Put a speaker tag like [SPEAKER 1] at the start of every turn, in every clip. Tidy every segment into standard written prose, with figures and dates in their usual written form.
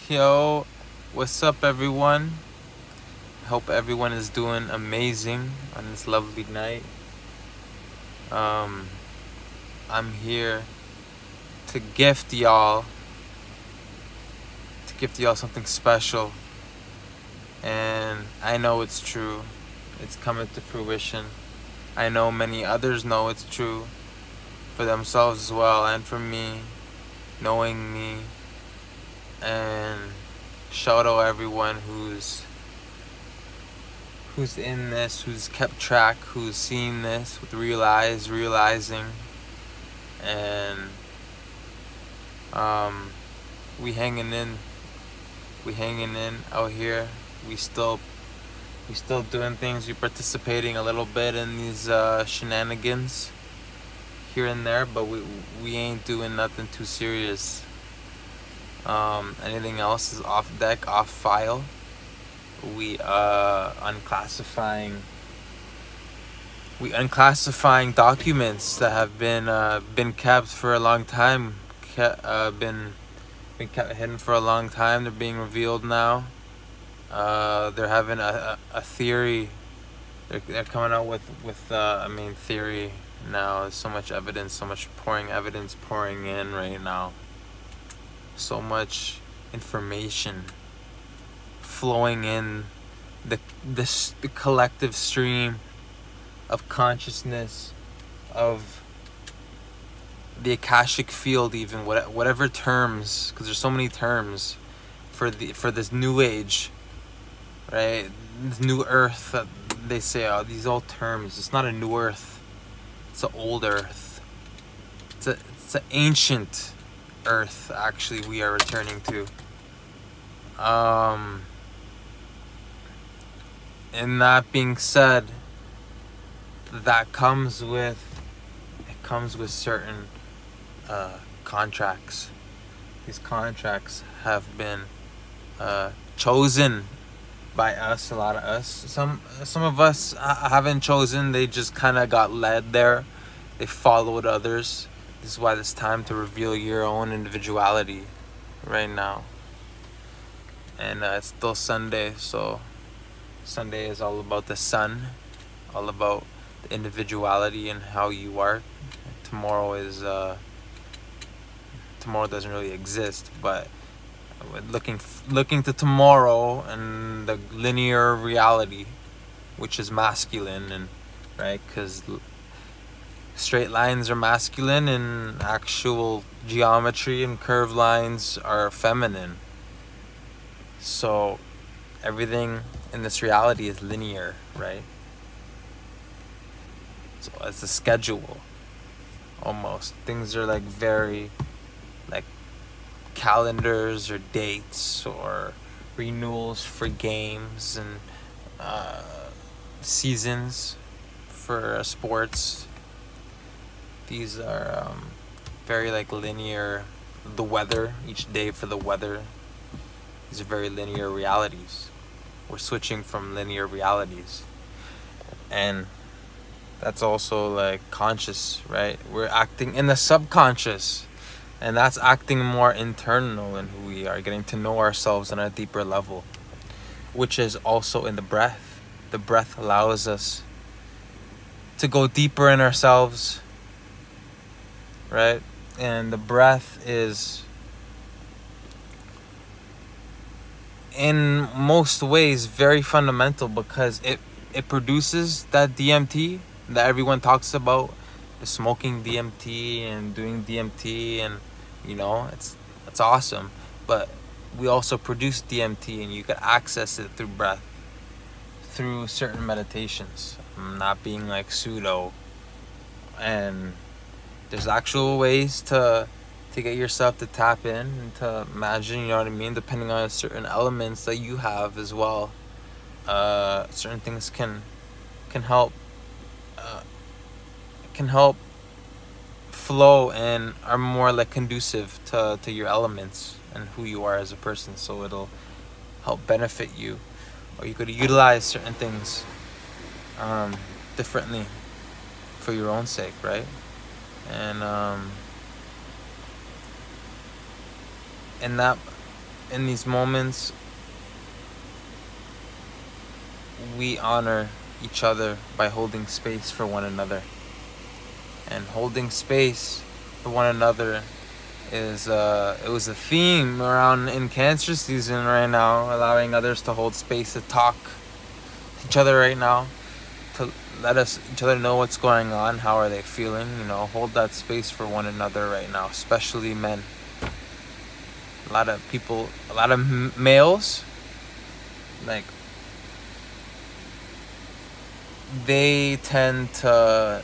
[SPEAKER 1] Yo, what's up, everyone? Hope everyone is doing amazing on this lovely night. Um, I'm here to gift y'all something special, and I know it's true. It's coming to fruition. I know many others know it's true for themselves as well, and for me, knowing me. And shout out everyone who's in this, who's kept track, who's seen this, with realizing, and we hanging in out here. We still doing things. We participating a little bit in these shenanigans here and there, but we ain't doing nothing too serious. Anything else is off deck, off file. We unclassifying documents that have been kept for a long time, been kept hidden for a long time. They're being revealed now. They're having a theory. They're coming out with theory now. There's so much evidence, so much evidence pouring in right now. So much information flowing in the collective stream of consciousness, of the Akashic field, even whatever terms, because there's so many terms for this new age, right? This new earth that they say, oh, these old terms. It's not a new earth, it's an old earth. It's an ancient earth, actually, we are returning to. And that being said, that comes with certain contracts. These contracts have been chosen by us, a lot of us. Some of us haven't chosen. They just kind of got led there. They followed others. This is why it's time to reveal your own individuality right now. And it's still Sunday, so Sunday is all about the sun, all about the individuality and how you are. Tomorrow doesn't really exist, but looking to tomorrow and the linear reality, which is masculine, and right, because straight lines are masculine and actual geometry and curved lines are feminine. So everything in this reality is linear, right? So it's a schedule, almost. Things are like very, like calendars or dates or renewals for games and seasons for sports. These are very like linear. The weather, each day for the weather. These are very linear realities. We're switching from linear realities. And that's also like conscious, right? We're acting in the subconscious. And that's acting more internal in who we are, getting to know ourselves on a deeper level, which is also in the breath. The breath allows us to go deeper in ourselves, right? And the breath is, in most ways, very fundamental, because it produces that DMT that everyone talks about, the smoking DMT and doing DMT, and it's awesome. But we also produce DMT, and you can access it through breath, through certain meditations. I'm not being like pseudo, and there's actual ways to get yourself to tap in and to imagine, you know what I mean, depending on certain elements that you have as well. Certain things can help flow and are more like conducive to your elements and who you are as a person, so it'll help benefit you, or you could utilize certain things differently for your own sake, right? And in these moments, we honor each other by holding space for one another. And holding space for one another is it was a theme around in Cancer season right now, allowing others to hold space to talk to each other right now, to let us each other know what's going on, how are they feeling, you know, hold that space for one another right now, especially men. A lot of people, a lot of males, like, they tend to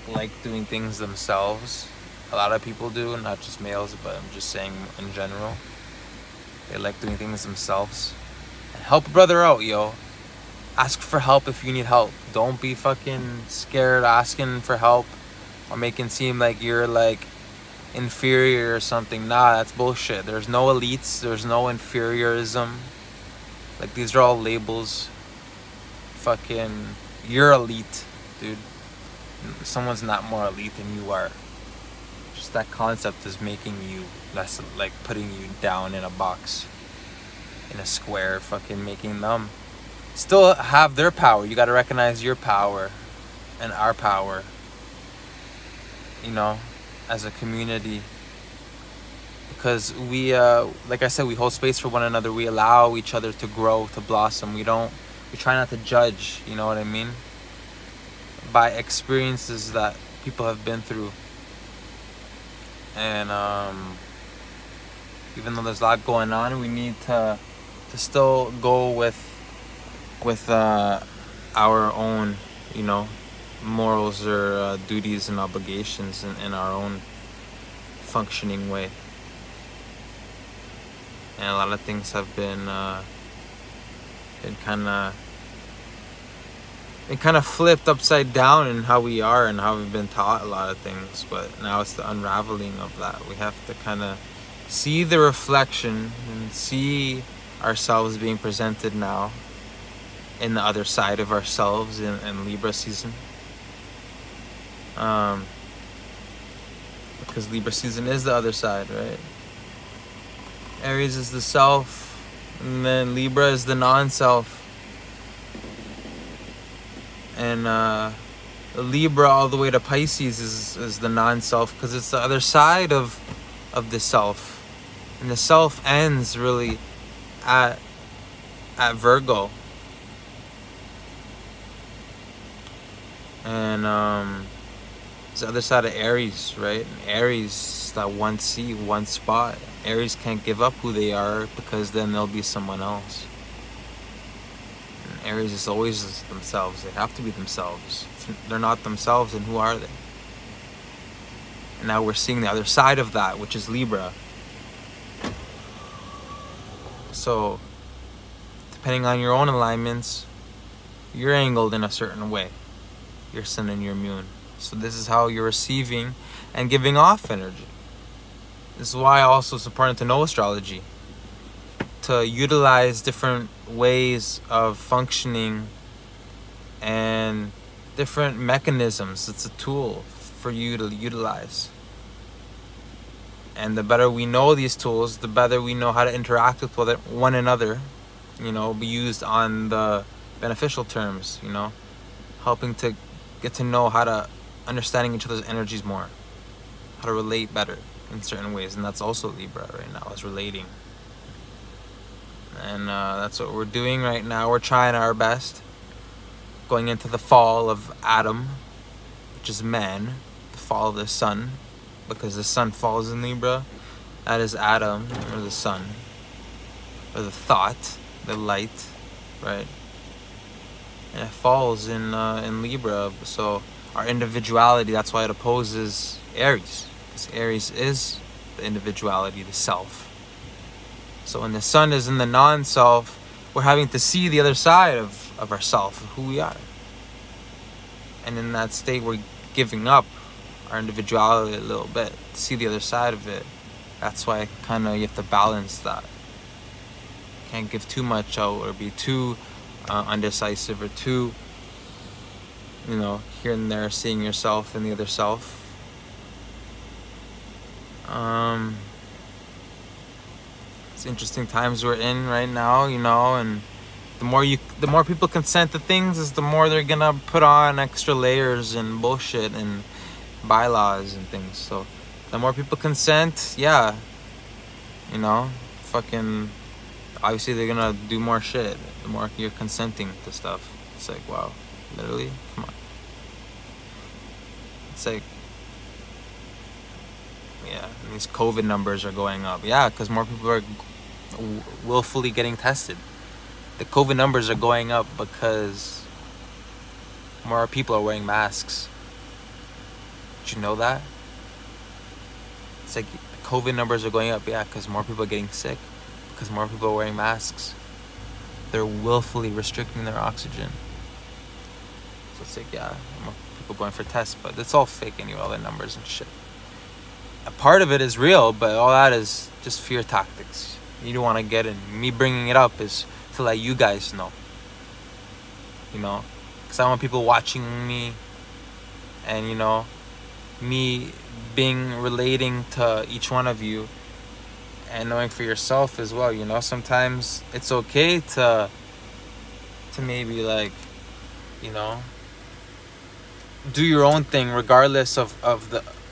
[SPEAKER 1] like doing things themselves. A lot of people do, not just males, but I'm just saying in general. They like doing things themselves. And help a brother out, yo. Ask for help if you need help. Don't be fucking scared asking for help or making it seem like you're like inferior or something. Nah, that's bullshit. There's no elites. There's no inferiorism. Like, these are all labels. Fucking, you're elite, dude. Someone's not more elite than you are. Just that concept is making you less, like putting you down in a box, in a square, fucking making them still have their power. You got to recognize your power and our power, you know, as a community. Because we, like I said, we hold space for one another. We allow each other to grow, to blossom. We try not to judge, you know what I mean? By experiences that people have been through. And even though there's a lot going on, we need to still go with our own, you know, morals or duties and obligations in our own functioning way. And a lot of things have been kind of flipped upside down in how we are and how we've been taught a lot of things. But now it's the unraveling of that. We have to kind of see the reflection and see ourselves being presented now in the other side of ourselves in Libra season. Because Libra season is the other side, right? Aries is the self, and then Libra is the non-self. And the Libra all the way to Pisces is the non-self, because it's the other side of the self. And the self ends really at Virgo. And it's the other side of Aries, right? And Aries, that one seat, one spot. Aries can't give up who they are, because then they'll be someone else. And Aries is always themselves. They have to be themselves. If they're not themselves, then who are they? And now we're seeing the other side of that, which is Libra. So, depending on your own alignments, you're angled in a certain way. Your sun and your moon. So this is how you're receiving and giving off energy. This is why also it's important to know astrology, to utilize different ways of functioning and different mechanisms. It's a tool for you to utilize. And the better we know these tools, the better we know how to interact with one another, you know, be used on the beneficial terms, you know, helping to get to know how to understanding each other's energies more, how to relate better in certain ways. And that's also Libra right now, is relating. And that's what we're doing right now. We're trying our best, going into the fall of Adam, which is man, the fall of the sun, because the sun falls in Libra. That is Adam, or the sun, or the thought, the light, right? And it falls in Libra. So our individuality, that's why it opposes Aries, because Aries is the individuality, the self. So when the sun is in the non-self, we're having to see the other side of ourself, of who we are. And in that state, we're giving up our individuality a little bit to see the other side of it. That's why kind of you have to balance that. Can't give too much out or be too undecisive or too, you know, here and there seeing yourself and the other self. It's interesting times we're in right now, you know, and the more people consent to things, is the more they're gonna put on extra layers and bullshit and bylaws and things. So the more people consent, yeah, you know, fucking obviously they're gonna do more shit. The more you're consenting to stuff, it's like, wow, literally, come on. It's like, yeah, and these COVID numbers are going up. Yeah, because more people are willfully getting tested. The COVID numbers are going up because more people are wearing masks. Did you know that? It's like the COVID numbers are going up, yeah, because more people are getting sick, because more people are wearing masks. They're willfully restricting their oxygen. So it's like, yeah, more people going for tests, but it's all fake anyway, all the numbers and shit. A part of it is real, but all that is just fear tactics. You don't want to get in. Me bringing it up is to let you guys know, you know, because I want people watching me, and you know, me relating to each one of you, and knowing for yourself as well. You know, sometimes it's okay to maybe, like, you know, do your own thing regardless of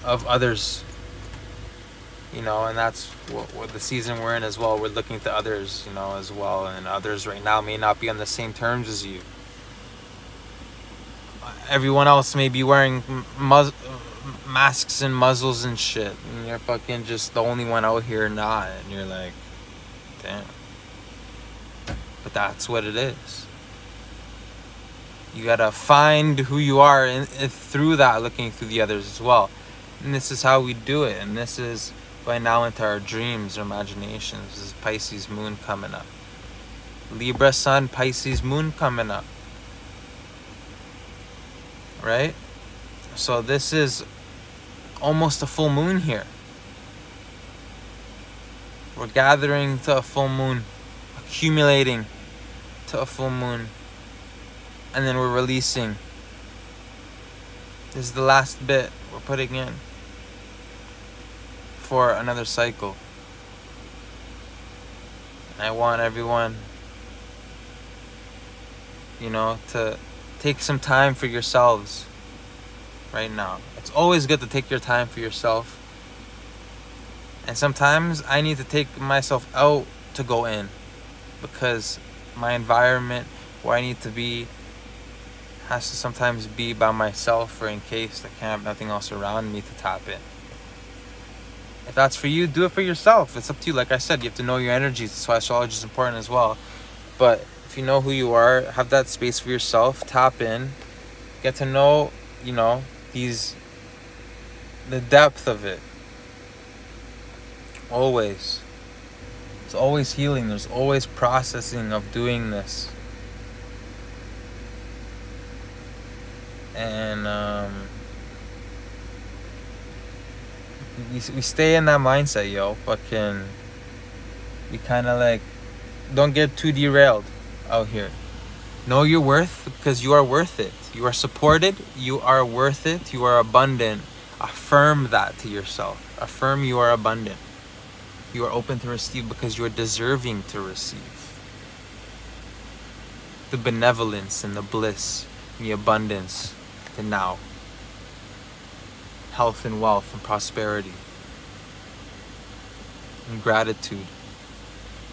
[SPEAKER 1] others. You know, and that's what the season we're in as well. We're looking to others, you know, as well. And others right now may not be on the same terms as you. Everyone else may be wearing masks and muzzles and shit. And you're fucking just the only one out here not. And you're like, damn. But that's what it is. You gotta find who you are through that, looking through the others as well. And this is how we do it. And this is by now into our dreams, our imaginations. This is Pisces moon coming up. Libra sun, Pisces moon coming up. Right? So this is almost a full moon here. We're gathering to a full moon, accumulating to a full moon, and then we're releasing. This is the last bit we're putting in for another cycle. And I want everyone, you know, to take some time for yourselves right now. It's always good to take your time for yourself. And sometimes I need to take myself out to go in, because my environment where I need to be has to sometimes be by myself, or in case I can't have nothing else around me to tap in. If that's for you, do it for yourself. It's up to you. Like I said, you have to know your energies. That's why astrology is important as well. But if you know who you are, have that space for yourself, tap in, get to know, you know, the depth of it. Always. It's always healing. There's always processing of doing this. And we stay in that mindset, yo. Fucking, we kind of like don't get too derailed out here. Know your worth, because you are worth it. You are supported. You are worth it. You are abundant. Affirm that to yourself. Affirm you are abundant. You are open to receive because you are deserving to receive. The benevolence and the bliss and the abundance to now. Health and wealth and prosperity. And gratitude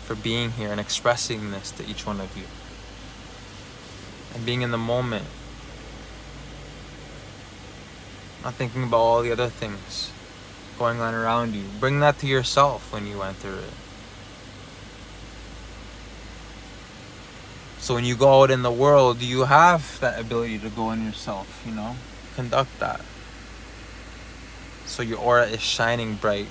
[SPEAKER 1] for being here and expressing this to each one of you. And being in the moment. Not thinking about all the other things going on around you. Bring that to yourself when you enter it. So when you go out in the world, you have that ability to go in yourself, you know? Conduct that. So your aura is shining bright.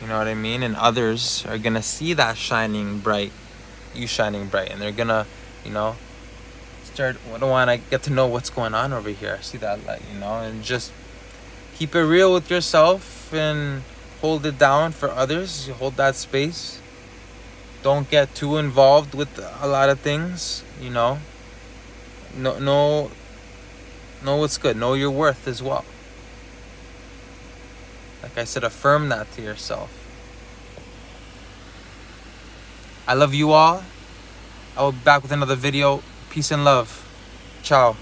[SPEAKER 1] You know what I mean? And others are gonna see that shining bright, you shining bright, and they're gonna, you know, want to get to know what's going on over here. See that light, you know, and just keep it real with yourself and hold it down for others. You hold that space. Don't get too involved with a lot of things, you know. Know what's good. Know your worth as well. Like I said, affirm that to yourself. I love you all. I will be back with another video. Peace and love. Ciao.